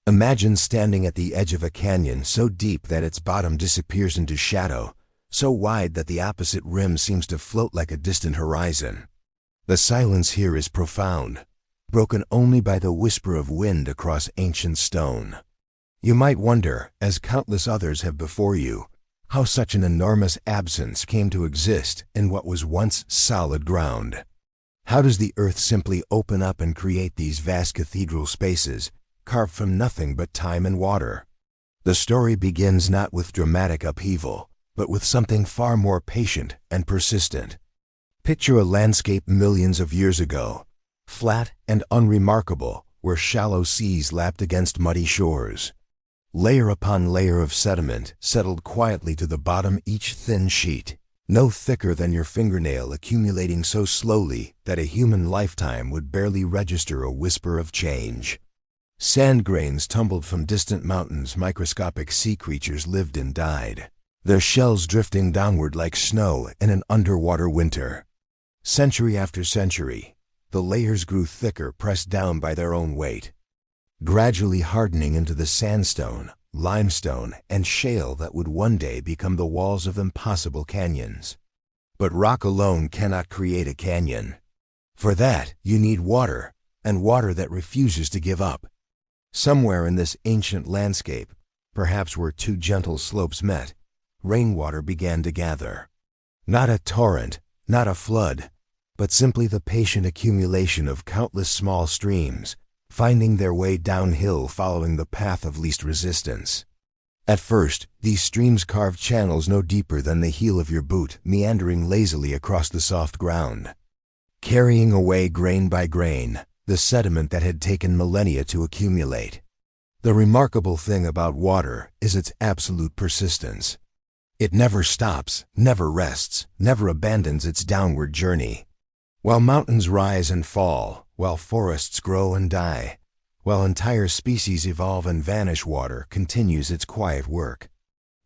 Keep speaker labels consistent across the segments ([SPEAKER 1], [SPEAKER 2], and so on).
[SPEAKER 1] Imagine standing at the edge of a canyon so deep that its bottom disappears into shadow, so wide that the opposite rim seems to float like a distant horizon. The silence here is profound, broken only by the whisper of wind across ancient stone. You might wonder, as countless others have before you, how such an enormous absence came to exist in what was once solid ground. How does the earth simply open up and create these vast cathedral spaces, carved from nothing but time and water? The story begins not with dramatic upheaval, but with something far more patient and persistent. Picture a landscape millions of years ago, flat and unremarkable, where shallow seas lapped against muddy shores. Layer upon layer of sediment settled quietly to the bottom, each thin sheet, no thicker than your fingernail, accumulating so slowly that a human lifetime would barely register a whisper of change. Sand grains tumbled from distant mountains, microscopic sea creatures lived and died, their shells drifting downward like snow in an underwater winter. Century after century, the layers grew thicker, pressed down by their own weight, gradually hardening into the sandstone, limestone, and shale that would one day become the walls of impossible canyons. But rock alone cannot create a canyon. For that, you need water, and water that refuses to give up. Somewhere in this ancient landscape, perhaps where two gentle slopes met, rainwater began to gather. Not a torrent, not a flood, but simply the patient accumulation of countless small streams, finding their way downhill following the path of least resistance. At first, these streams carved channels no deeper than the heel of your boot, meandering lazily across the soft ground, carrying away grain by grain the sediment that had taken millennia to accumulate. The remarkable thing about water is its absolute persistence. It never stops, never rests, never abandons its downward journey. While mountains rise and fall, while forests grow and die, while entire species evolve and vanish, water continues its quiet work.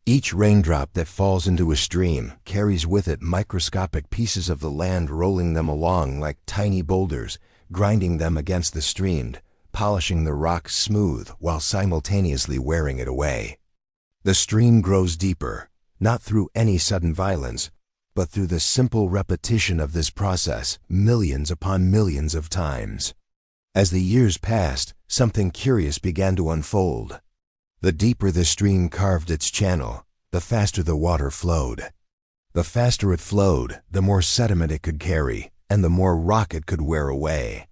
[SPEAKER 1] Each raindrop that falls into a stream carries with it microscopic pieces of the land, rolling them along like tiny boulders, grinding them against the stream, polishing the rock smooth while simultaneously wearing it away. The stream grows deeper, not through any sudden violence, but through the simple repetition of this process millions upon millions of times. As the years passed, something curious began to unfold. The deeper the stream carved its channel, the faster the water flowed. The faster it flowed, the more sediment it could carry, and the more rock it could wear away.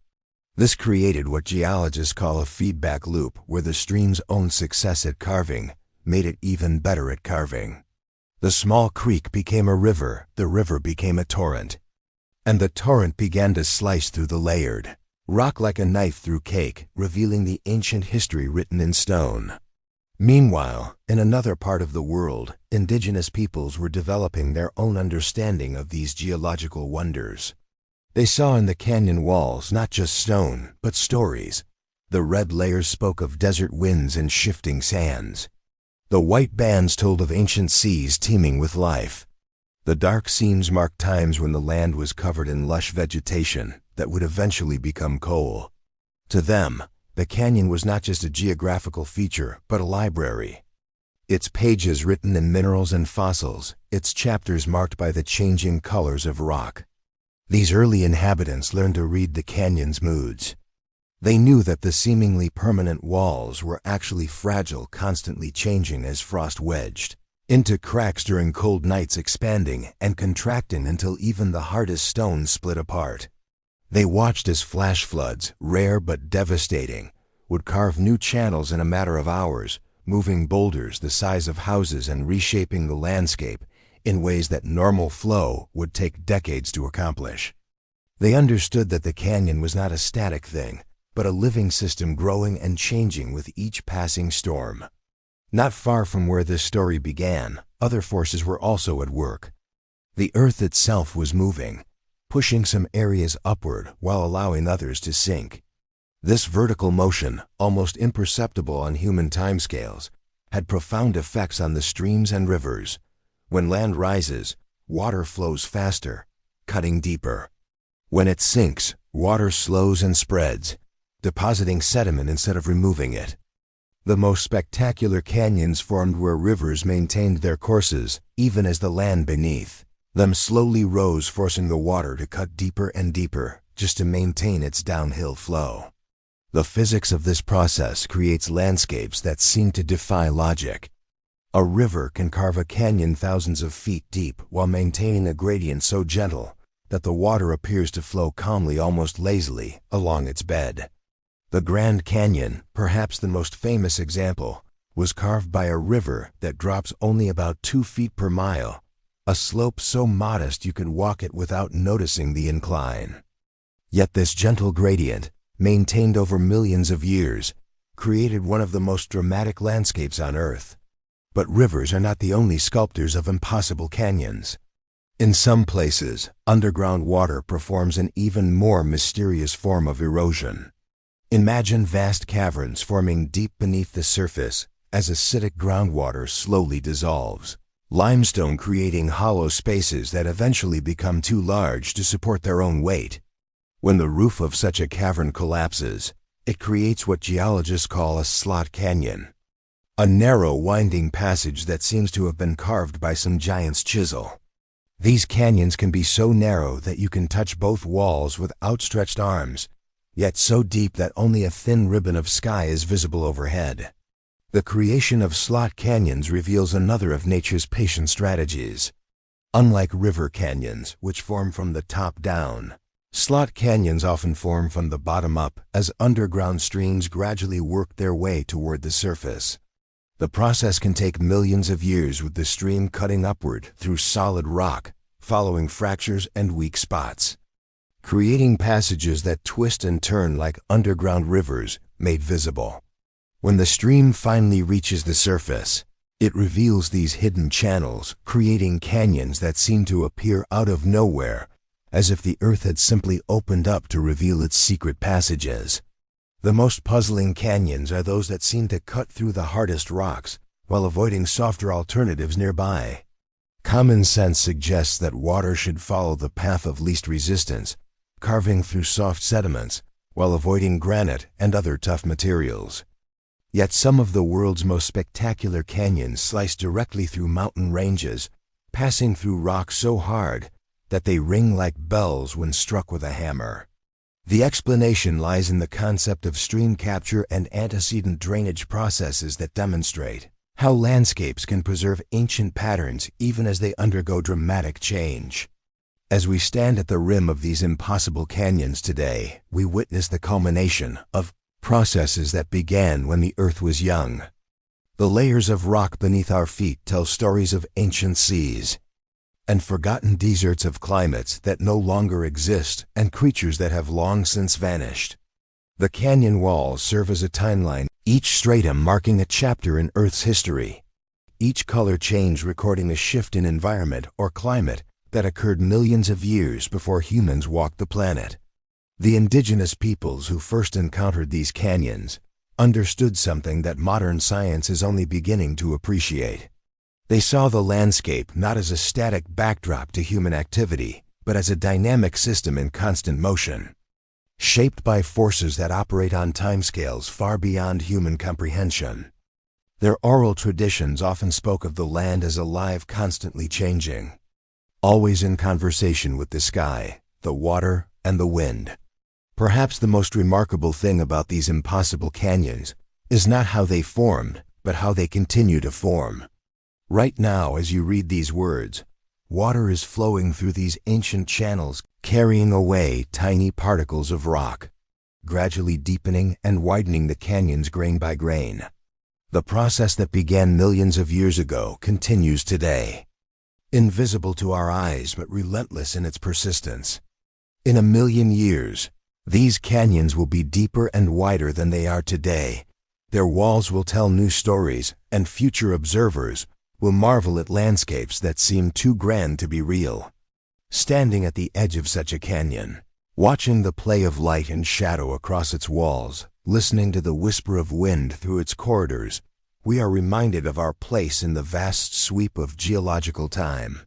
[SPEAKER 1] This created what geologists call a feedback loop, where the stream's own success at carving made it even better at carving. The small creek became a river, the river became a torrent, and the torrent began to slice through the layered rock like a knife through cake, revealing the ancient history written in stone. Meanwhile, in another part of the world, indigenous peoples were developing their own understanding of these geological wonders. They saw in the canyon walls not just stone, but stories. The red layers spoke of desert winds and shifting sands. The white bands told of ancient seas teeming with life. The dark seams marked times when the land was covered in lush vegetation that would eventually become coal. To them, the canyon was not just a geographical feature, but a library. Its pages written in minerals and fossils, its chapters marked by the changing colors of rock. These early inhabitants learned to read the canyon's moods. They knew that the seemingly permanent walls were actually fragile, constantly changing as frost wedged into cracks during cold nights, expanding and contracting until even the hardest stones split apart. They watched as flash floods, rare but devastating, would carve new channels in a matter of hours, moving boulders the size of houses and reshaping the landscape in ways that normal flow would take decades to accomplish. They understood that the canyon was not a static thing, but a living system growing and changing with each passing storm. Not far from where this story began, other forces were also at work. The earth itself was moving, pushing some areas upward while allowing others to sink. This vertical motion, almost imperceptible on human timescales, had profound effects on the streams and rivers. When land rises, water flows faster, cutting deeper. When it sinks, water slows and spreads, depositing sediment instead of removing it. The most spectacular canyons formed where rivers maintained their courses, even as the land beneath them slowly rose, forcing the water to cut deeper and deeper, just to maintain its downhill flow. The physics of this process creates landscapes that seem to defy logic. A river can carve a canyon thousands of feet deep while maintaining a gradient so gentle that the water appears to flow calmly, almost lazily, along its bed. The Grand Canyon, perhaps the most famous example, was carved by a river that drops only about 2 feet per mile, a slope so modest you can walk it without noticing the incline. Yet this gentle gradient, maintained over millions of years, created one of the most dramatic landscapes on Earth. But rivers are not the only sculptors of impossible canyons. In some places, underground water performs an even more mysterious form of erosion. Imagine vast caverns forming deep beneath the surface as acidic groundwater slowly dissolves, limestone creating hollow spaces that eventually become too large to support their own weight. When the roof of such a cavern collapses, it creates what geologists call a slot canyon, a narrow, winding passage that seems to have been carved by some giant's chisel. These canyons can be so narrow that you can touch both walls with outstretched arms, yet so deep that only a thin ribbon of sky is visible overhead. The creation of slot canyons reveals another of nature's patient strategies. Unlike river canyons, which form from the top down, slot canyons often form from the bottom up as underground streams gradually work their way toward the surface. The process can take millions of years, with the stream cutting upward through solid rock, following fractures and weak spots, creating passages that twist and turn like underground rivers made visible. When the stream finally reaches the surface, it reveals these hidden channels, creating canyons that seem to appear out of nowhere, as if the earth had simply opened up to reveal its secret passages. The most puzzling canyons are those that seem to cut through the hardest rocks while avoiding softer alternatives nearby. Common sense suggests that water should follow the path of least resistance, carving through soft sediments while avoiding granite and other tough materials. Yet some of the world's most spectacular canyons slice directly through mountain ranges, passing through rock so hard that they ring like bells when struck with a hammer. The explanation lies in the concept of stream capture and antecedent drainage processes that demonstrate how landscapes can preserve ancient patterns even as they undergo dramatic change. As we stand at the rim of these impossible canyons today, we witness the culmination of processes that began when the earth was young. The layers of rock beneath our feet tell stories of ancient seas and forgotten deserts, of climates that no longer exist and creatures that have long since vanished. The canyon walls serve as a timeline, each stratum marking a chapter in Earth's history, each color change recording a shift in environment or climate that occurred millions of years before humans walked the planet. The indigenous peoples who first encountered these canyons understood something that modern science is only beginning to appreciate. They saw the landscape not as a static backdrop to human activity, but as a dynamic system in constant motion, shaped by forces that operate on timescales far beyond human comprehension. Their oral traditions often spoke of the land as alive, constantly changing, always in conversation with the sky, the water, and the wind. Perhaps the most remarkable thing about these impossible canyons is not how they formed, but how they continue to form. Right now, as you read these words, water is flowing through these ancient channels, carrying away tiny particles of rock, gradually deepening and widening the canyons grain by grain. The process that began millions of years ago continues today, invisible to our eyes but relentless in its persistence. In a million years, these canyons will be deeper and wider than they are today. Their walls will tell new stories, and future observers will marvel at landscapes that seem too grand to be real. Standing at the edge of such a canyon, watching the play of light and shadow across its walls, listening to the whisper of wind through its corridors, we are reminded of our place in the vast sweep of geological time.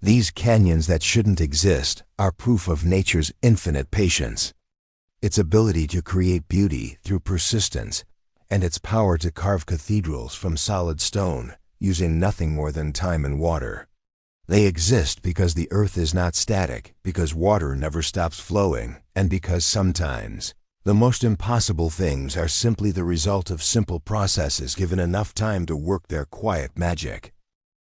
[SPEAKER 1] These canyons that shouldn't exist are proof of nature's infinite patience, its ability to create beauty through persistence, and its power to carve cathedrals from solid stone, using nothing more than time and water. They exist because the earth is not static, because water never stops flowing, and because sometimes the most impossible things are simply the result of simple processes given enough time to work their quiet magic.